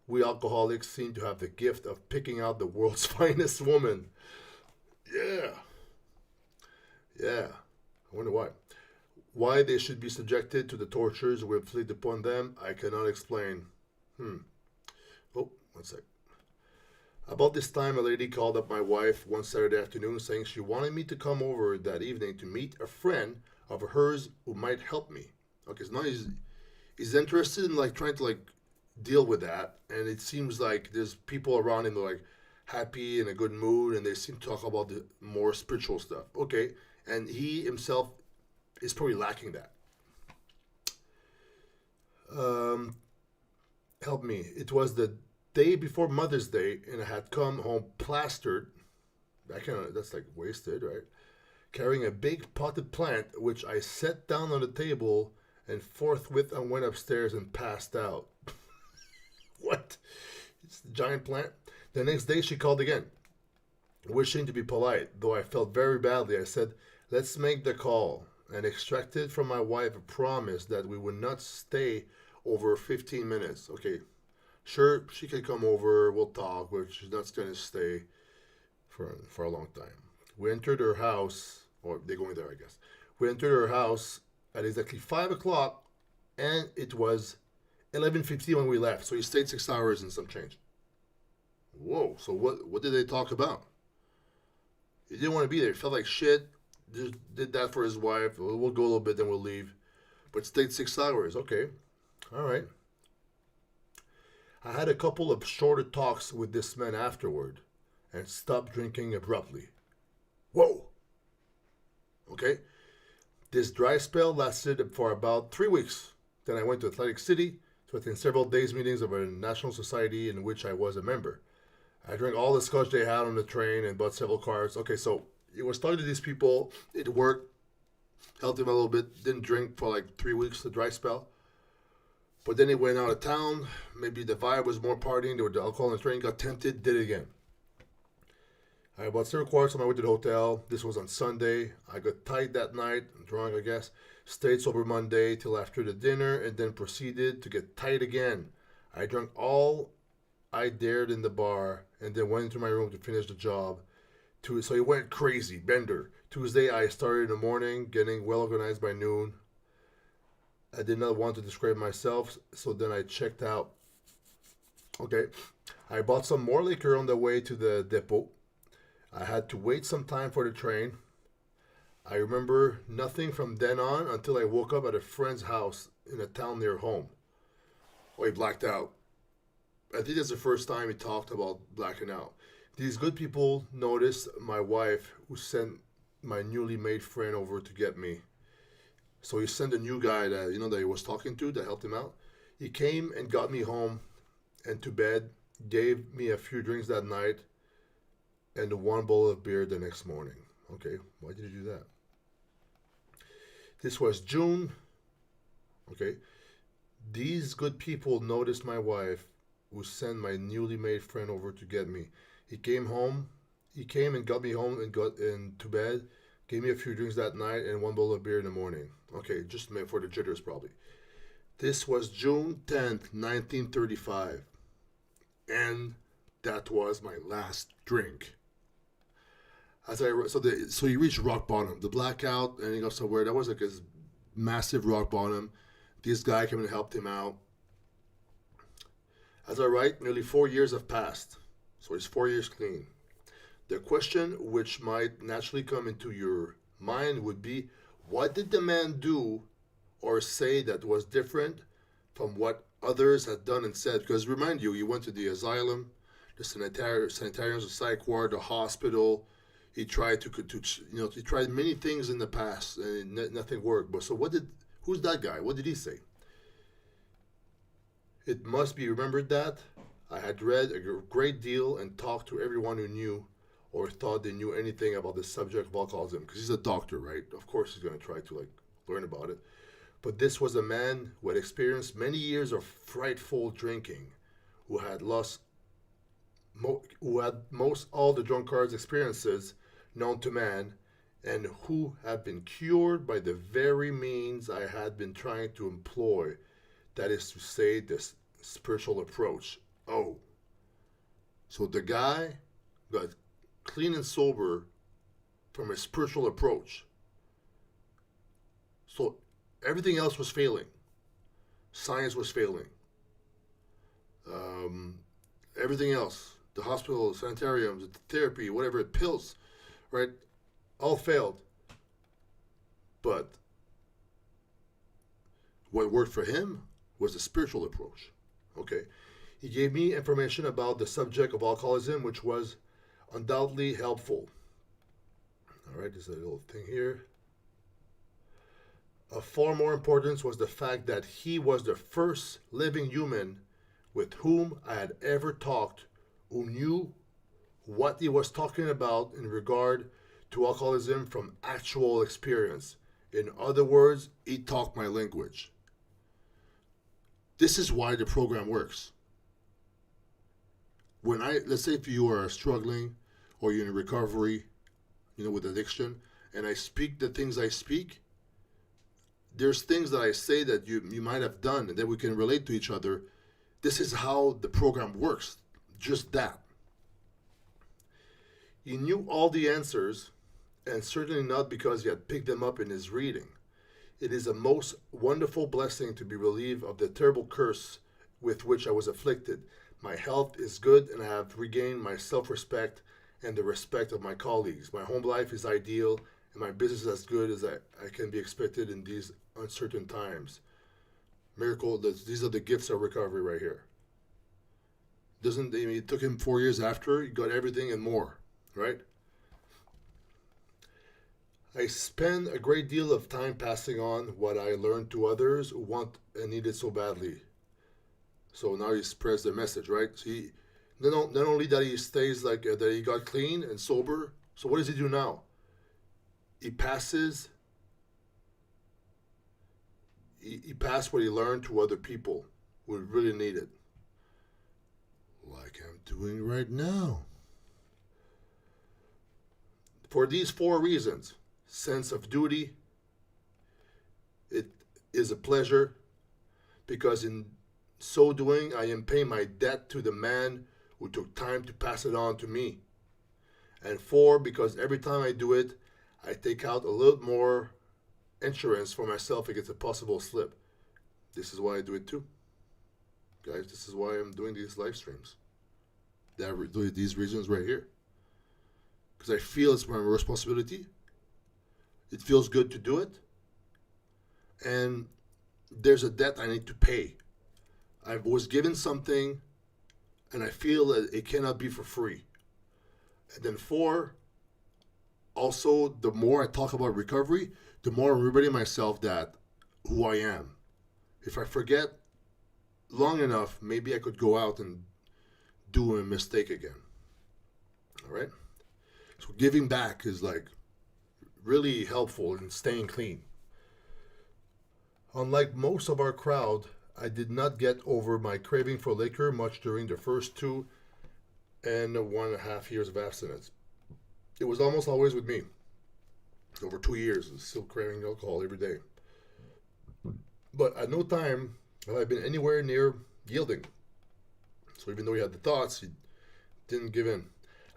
we alcoholics seem to have the gift of picking out the world's finest woman. Yeah. Yeah. I wonder why. Why they should be subjected to the tortures we inflict upon them, I cannot explain. Oh, one sec. About this time, a lady called up my wife one Saturday afternoon saying she wanted me to come over that evening to meet a friend of hers who might help me. Okay, so now he's interested in like trying to like deal with that, and it seems like there's people around him that are like happy in a good mood, and they seem to talk about the more spiritual stuff. Okay, and he himself is probably lacking that. Um, Help me. It was the day before Mother's Day, and I had come home plastered. That's like wasted, right? Carrying a big potted plant, which I set down on the table, and forthwith I went upstairs and passed out. What? It's a giant plant. The next day she called again, wishing to be polite, though I felt very badly. I said, "Let's make the call," and extracted from my wife a promise that we would not stay over 15 minutes. Okay, sure, she can come over, we'll talk, but she's not going to stay for a long time. We entered her house, or they're going there, I guess. We entered her house at exactly 5 o'clock, and it was 11:50 when we left. So he stayed 6 hours and some change. Whoa! So what did they talk about? He didn't want to be there. He felt like shit. Just did that for his wife. We'll go a little bit, then we'll leave. But stayed 6 hours. Okay, all right. I had a couple of shorter talks with this man afterward, and stopped drinking abruptly. Whoa. Okay. This dry spell lasted for about 3 weeks. Then I went to Atlantic City to attend several days meetings of a national society in which I was a member. I drank all the scotch they had on the train and bought several cars. Okay, so he was talking to these people. It worked. Helped him a little bit. Didn't drink for like 3 weeks, the dry spell. But then he went out of town. Maybe the vibe was more partying. There was alcohol on the train. Got tempted. Did it again. I bought several quarters on my way to the hotel. This was on Sunday. I got tight that night, drunk, I guess. Stayed sober Monday till after the dinner, and then proceeded to get tight again. I drank all I dared in the bar, and then went into my room to finish the job. So he went crazy, bender. Tuesday, I started in the morning, getting well organized by noon. I did not want to describe myself, so then I checked out. Okay. I bought some more liquor on the way to the depot. I had to wait some time for the train. I remember nothing from then on until I woke up at a friend's house in a town near home. Oh, he blacked out. I think that's the first time he talked about blacking out. These good people noticed my wife, who sent my newly made friend over to get me. So he sent a new guy that he was talking to that helped him out. He came and got me home and to bed, gave me a few drinks that night, and one bowl of beer the next morning. Okay, why did you do that? This was June. Okay, these good people noticed my wife, who sent my newly made friend over to get me. He came home. He came and got me home and got into bed. Gave me a few drinks that night and one bowl of beer in the morning. Okay, just for the jitters probably. This was June 10th, 1935. And that was my last drink. So he reached rock bottom. The blackout, and he got somewhere. That was like his massive rock bottom. This guy came and helped him out. As I write, nearly 4 years have passed. So he's 4 years clean. The question which might naturally come into your mind would be, what did the man do or say that was different from what others had done and said? Because remind you, he went to the asylum, the sanitariums, the psych ward, the hospital. He tried he tried many things in the past and nothing worked. But so who's that guy? What did he say? It must be remembered that I had read a great deal and talked to everyone who knew or thought they knew anything about the subject of alcoholism. Because he's a doctor, right? Of course he's going to try to learn about it. But this was a man who had experienced many years of frightful drinking, who had most all the drunkard's experiences known to man, and who had been cured by the very means I had been trying to employ, that is to say, this spiritual approach. Oh, so the guy got clean and sober from a spiritual approach. So everything else was failing. Science was failing. Everything else, the hospital, the sanitariums, the therapy, whatever, pills, right, all failed. But what worked for him was a spiritual approach. Okay. He gave me information about the subject of alcoholism, which was undoubtedly helpful. All right, there's a little thing here. Of far more importance was the fact that he was the first living human with whom I had ever talked who knew what he was talking about in regard to alcoholism from actual experience. In other words, he talked my language. This is why the program works. Let's say if you are struggling or you're in recovery, with addiction, and I speak the things I speak, there's things that I say that you might have done and that we can relate to each other. This is how the program works. Just that. He knew all the answers, and certainly not because he had picked them up in his reading. It is a most wonderful blessing to be relieved of the terrible curse with which I was afflicted. My health is good, and I have regained my self-respect and the respect of my colleagues. My home life is ideal, and my business is as good as I can be expected in these uncertain times. Miracle, these are the gifts of recovery right here. It took him 4 years after, he got everything and more, right? I spend a great deal of time passing on what I learned to others who want and need it so badly. So now he spreads the message, right? So not only that he stays that he got clean and sober. So what does he do now? He passes. He passed what he learned to other people who really need it, like I'm doing right now. For these 4 reasons: sense of duty. It is a pleasure because in so doing, I am paying my debt to the man who took time to pass it on to me. And 4, because every time I do it, I take out a little more insurance for myself against a possible slip. This is why I do it too. Guys, this is why I'm doing these live streams. These reasons right here. Because I feel it's my responsibility. It feels good to do it. And there's a debt I need to pay. I was given something, and I feel that it cannot be for free. And then 4, also, the more I talk about recovery, the more I'm reminding myself that who I am. If I forget long enough, maybe I could go out and do a mistake again. All right? So giving back is like really helpful in staying clean. Unlike most of our crowd, I did not get over my craving for liquor much during the first 2 and 1.5 years of abstinence. It was almost always with me. Over 2 years, still craving alcohol every day. But at no time have I been anywhere near yielding. So even though he had the thoughts, he didn't give in.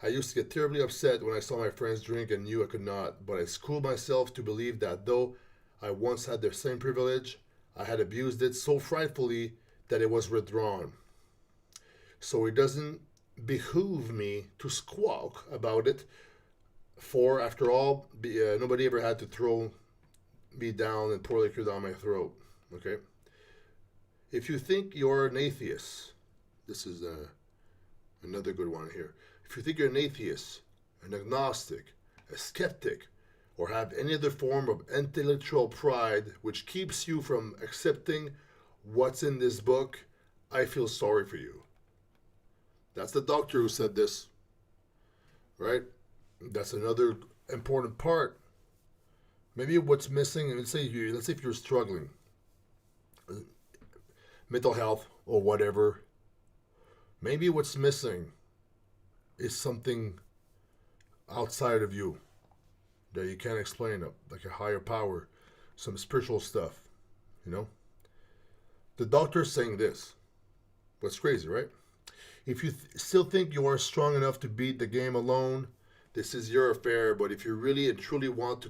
I used to get terribly upset when I saw my friends drink and knew I could not, but I schooled myself to believe that though I once had the same privilege, I had abused it so frightfully that it was withdrawn. So it doesn't behoove me to squawk about it, for after all, nobody ever had to throw me down and pour liquor down my throat. Okay? If you think you're an atheist, this is another good one here. If you think you're an atheist, an agnostic, a skeptic, or have any other form of intellectual pride which keeps you from accepting what's in this book, I feel sorry for you. That's the doctor who said this, right? That's another important part. Maybe what's missing, let's say if you're struggling, mental health or whatever, maybe what's missing is something outside of you that you can't explain, like a higher power, some spiritual stuff, The doctor's saying this. That's crazy, right? If you still think you are strong enough to beat the game alone, this is your affair. But if you really and truly want to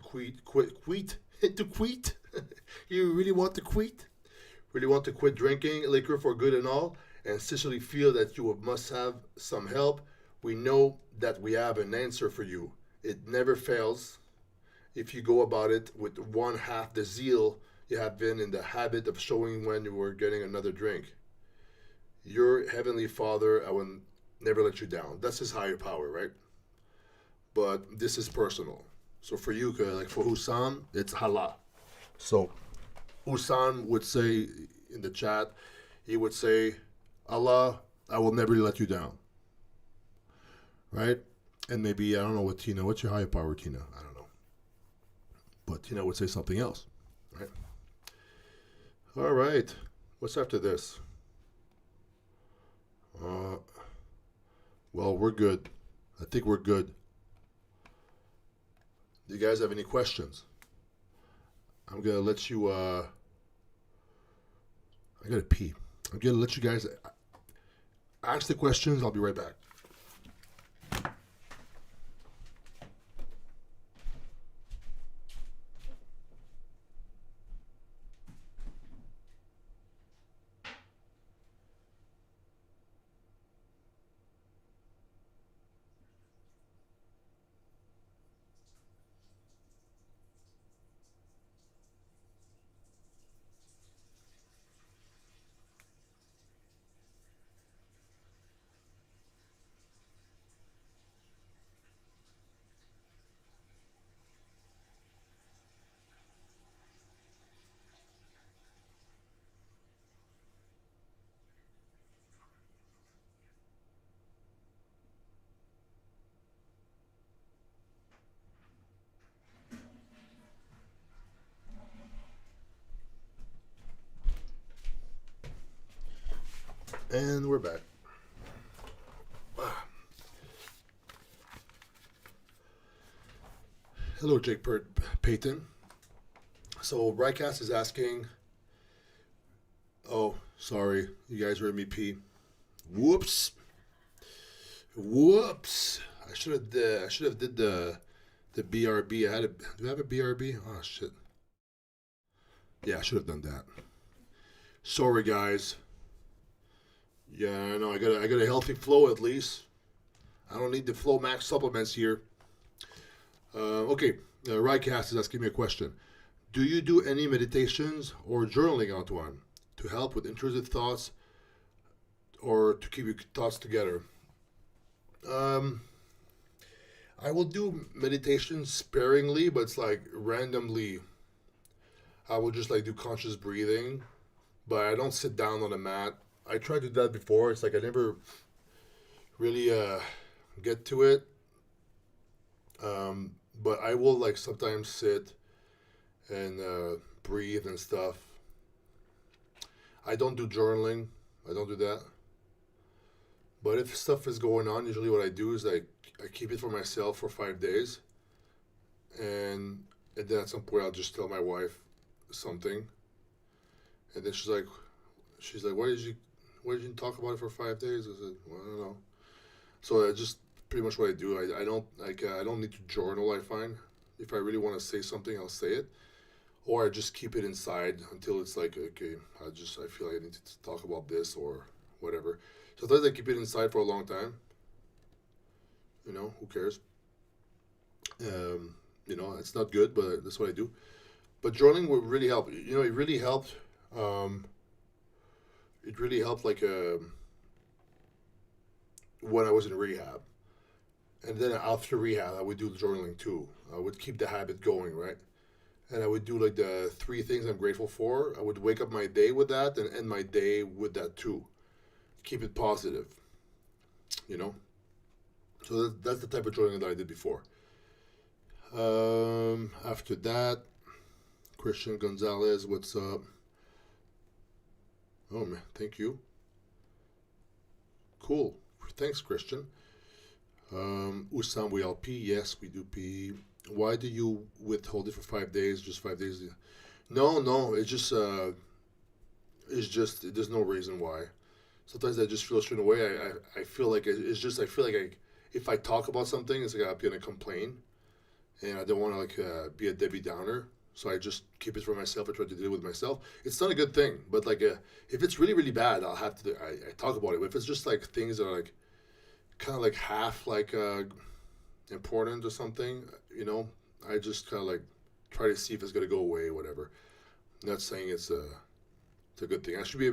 you really want to quit drinking liquor for good and all, and sincerely feel that you must have some help, we know that we have an answer for you. It never fails if you go about it with 1/2 the zeal you have been in the habit of showing when you were getting another drink. Your heavenly Father, I will never let you down. That's his higher power, right? But this is personal. So for you, like for Hussam, it's Allah. So Hussam would say in the chat, he would say, Allah, I will never let you down, right? And maybe, I don't know what Tina, what's your higher power, Tina? I don't know. But Tina would say something else, right? All right. What's after this? Uh, well, we're good. I think we're good. Do you guys have any questions? I'm gonna let you. I gotta pee. I'm gonna let you guys ask the questions. I'll be right back. And we're back. Hello, Jake Payton. So, Rycast is asking. Oh, sorry. You guys heard me pee. Whoops. Whoops. I should have did the BRB. Do I have a BRB? Oh shit. Yeah, I should have done that. Sorry, guys. Yeah, I know. I got a healthy flow at least. I don't need the Flow Max supplements here. Okay, Rycast is asking me a question. Do you do any meditations or journaling, Antoine, to help with intrusive thoughts or to keep your thoughts together? Um, I will do meditation sparingly, but it's like randomly. I will just like do conscious breathing, but I don't sit down on a mat. I tried to do that before. It's like I never really get to it. But I will like sometimes sit and breathe and stuff. I don't do journaling. I don't do that. But if stuff is going on, usually what I do is I keep it for myself for 5 days, and then at some point I'll just tell my wife something, and then she's like, why did you talk about it for 5 days? I said, well, I don't know. So I just pretty much what I do. I don't need to journal. I find if I really want to say something, I'll say it, or I just keep it inside until it's like okay, I feel like I need to talk about this or whatever. So sometimes I keep it inside for a long time. Who cares? It's not good, but that's what I do. But journaling would really help. It really helped. Um, it really helped, like when I was in rehab, and then after rehab, I would do journaling too. I would keep the habit going, right? And I would do like the three things I'm grateful for. I would wake up my day with that and end my day with that too. Keep it positive, you know. So that's the type of journaling that I did before. After that, Christian Gonzalez, what's up? Oh man, thank you. Cool. Thanks, Christian. Usam, we all pee. Yes, we do pee. Why do you withhold it for 5 days? Just 5 days? No, no. It's just. There's no reason why. Sometimes I just feel a certain way. I feel like it's just. I feel like if I talk about something, it's like I'm gonna complain, and I don't want to like be a Debbie Downer. So I just keep it for myself. I try to deal with myself. It's not a good thing, but like if it's really really bad, I'll have to. I talk about it. But if it's just like things that are like kind of like half like important or something, I just kind of like try to see if it's gonna go away, whatever. I'm not saying it's a good thing. I should be.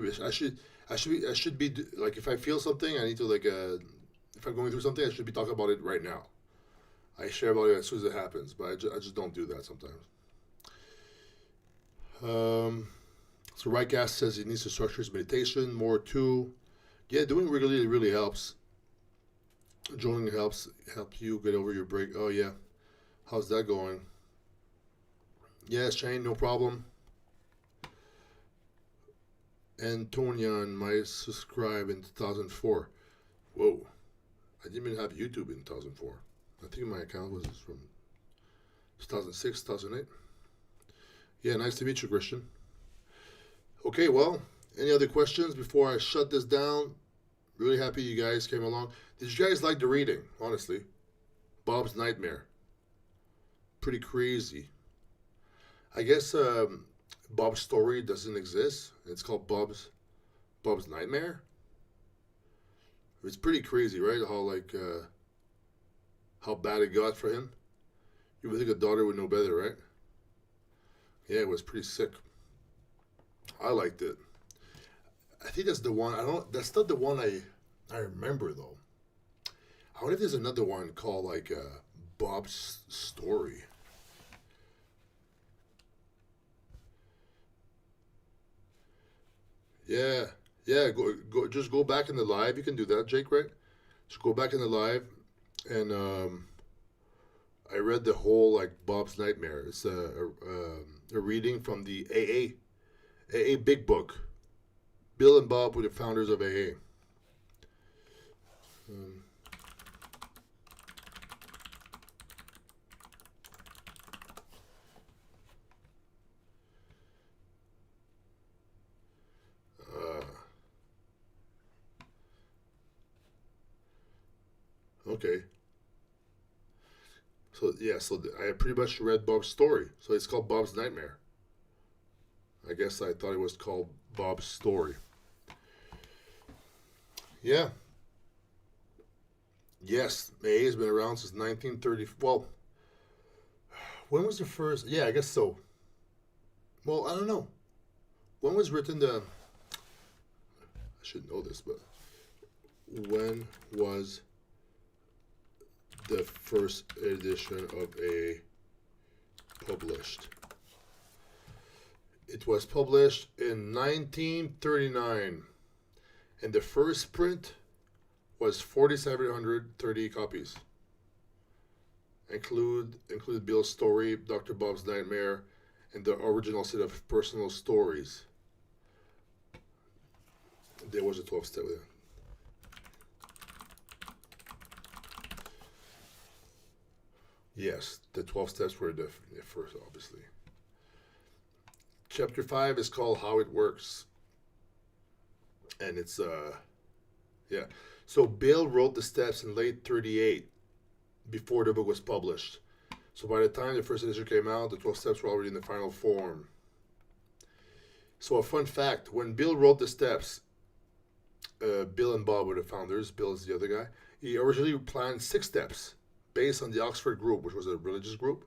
I should be like if I feel something, I need to like if I'm going through something, I should be talking about it right now. I share about it as soon as it happens, but I just don't do that sometimes. Um, so Right Gas says he needs to structure his meditation more too. Yeah, doing regularly really helps. Journaling help you get over your break. Oh yeah, how's that going? Yeah, Shane, no problem. Antoine might subscribe in 2004. Whoa, I didn't even have YouTube in 2004. I think my account was from 2006, 2008. Yeah, nice to meet you, Christian. Okay, well, any other questions before I shut this down? Really happy you guys came along. Did you guys like the reading, honestly? Bob's Nightmare. Pretty crazy. I guess Bob's story doesn't exist. It's called Bob's Nightmare. It's pretty crazy, right? How bad it got for him. You would think a daughter would know better, right? Yeah, it was pretty sick. I liked it. I think that's the one. I don't. That's not the one I remember though. I wonder if there's another one called like Bob's Story. Yeah, yeah. Just go back in the live. You can do that, Jake. Right? Just go back in the live, and I read the whole like Bob's Nightmare. It's a reading from the AA Big Book. Bill and Bob were the founders of AA. Um, uh, okay. So yeah, I pretty much read Bob's story. So it's called Bob's Nightmare. I guess I thought it was called Bob's Story. Yeah. Yes, AA has been around since 1930. Well, when was the first? Yeah, I guess so. Well, I don't know. When was written the? I should know this, but when was the first edition of AA published? It was published in 1939, and the first print was 4,730 copies. Include Bill's story, Dr. Bob's Nightmare, and the original set of personal stories. There was a 12 step there. Yes, the 12 steps were the first, obviously. Chapter 5 is called How It Works. And it's, yeah. So Bill wrote the steps in late 38 before the book was published. So by the time the first edition came out, the 12 steps were already in the final form. So a fun fact, when Bill wrote the steps, Bill and Bob were the founders. Bill is the other guy. He originally planned 6 steps based on the Oxford group, which was a religious group.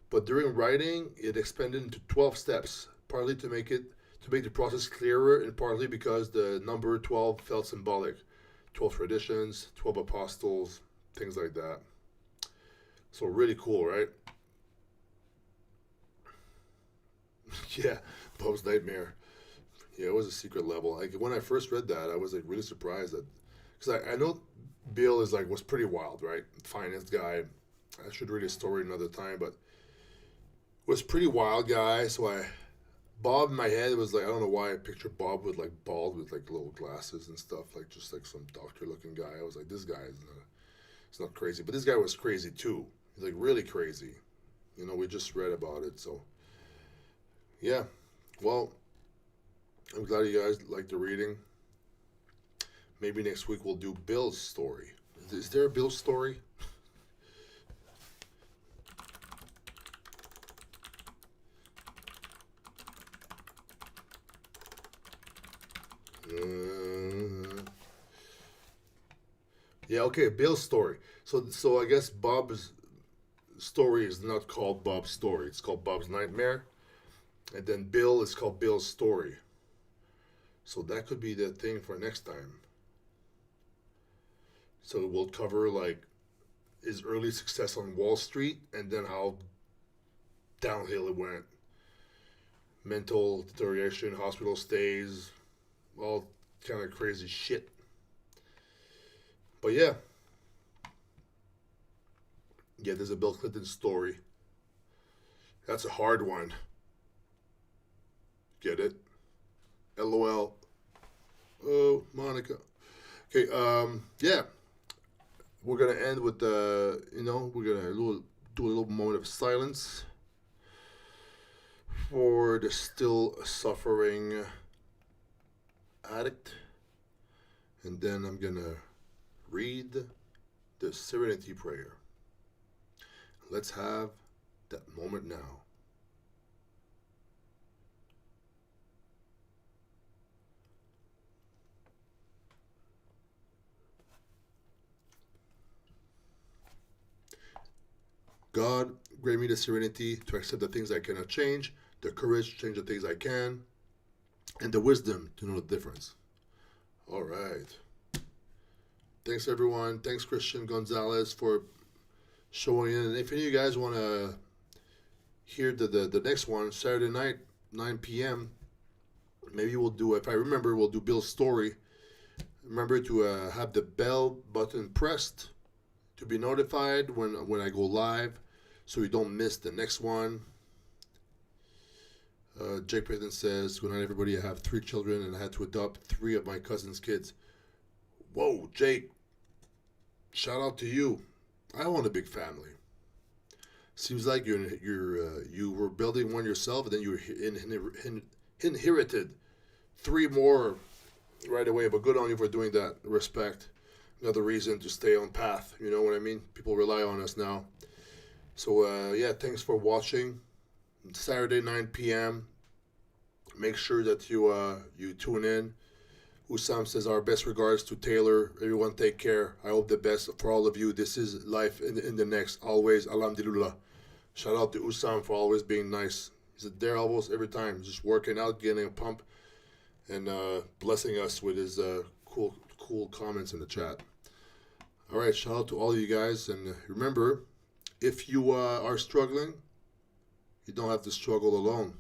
But during writing, it expanded into 12 steps, partly to make the process clearer, and partly because the number 12 felt symbolic. 12 traditions, 12 apostles, things like that. So really cool, right? Yeah, Bob's Nightmare. Yeah, it was a secret level. Like when I first read that, I was like really surprised that because I know Bill was pretty wild, right? Finance guy. I should read his story another time, but was pretty wild guy. So Bob in my head was like I don't know why I pictured Bob with like bald with like little glasses and stuff, like just like some doctor looking guy. I was like this guy is not crazy, but this guy was crazy too. He's like really crazy. You know, we just read about it, so yeah. Well, I'm glad you guys liked the reading. Maybe next week we'll do Bill's story. Is there a Bill story? Yeah, okay, Bill's story. So I guess Bob's story is not called Bob's story. It's called Bob's Nightmare, and then Bill is called Bill's story. So that could be the thing for next time. So we'll cover like his early success on Wall Street and then how downhill it went. Mental deterioration, hospital stays, all kind of crazy shit. But yeah, there's a Bill Clinton story. That's a hard one. Get it? LOL. Oh, Monica. Okay, yeah. We're gonna end with we're gonna do a little moment of silence for the still suffering addict, and then I'm gonna read the Serenity Prayer. Let's have that moment now. God, grant me the serenity to accept the things I cannot change, the courage to change the things I can, and the wisdom to know the difference. All right. Thanks, everyone. Thanks, Christian Gonzalez, for showing in. And if any of you guys want to hear the next one, Saturday night, 9 p.m., maybe we'll do, if I remember, we'll do Bill's story. Remember to have the bell button pressed to be notified when I go live, so you don't miss the next one. Jake Payton says, "Good night, everybody. I have 3 children, and I had to adopt 3 of my cousin's kids." Whoa, Jake! Shout out to you. I want a big family. Seems like you were building one yourself, and then you inherited 3 more right away. But good on you for doing that. Respect. Another reason to stay on path. You know what I mean? People rely on us now. So thanks for watching. Saturday 9 p.m. Make sure that you tune in. Usam says our best regards to Taylor. Everyone take care. I hope the best for all of you. This is life in the next. Always alhamdulillah. Shout out to Usam for always being nice. He's there almost every time, just working out, getting a pump, and blessing us with his cool comments in the chat. All right, shout out to all of you guys, and remember, if you are struggling, you don't have to struggle alone.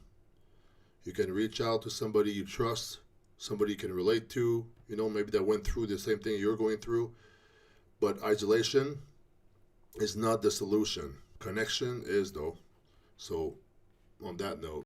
You can reach out to somebody you trust, somebody you can relate to, maybe that went through the same thing you're going through. But isolation is not the solution. Connection is, though. So, on that note,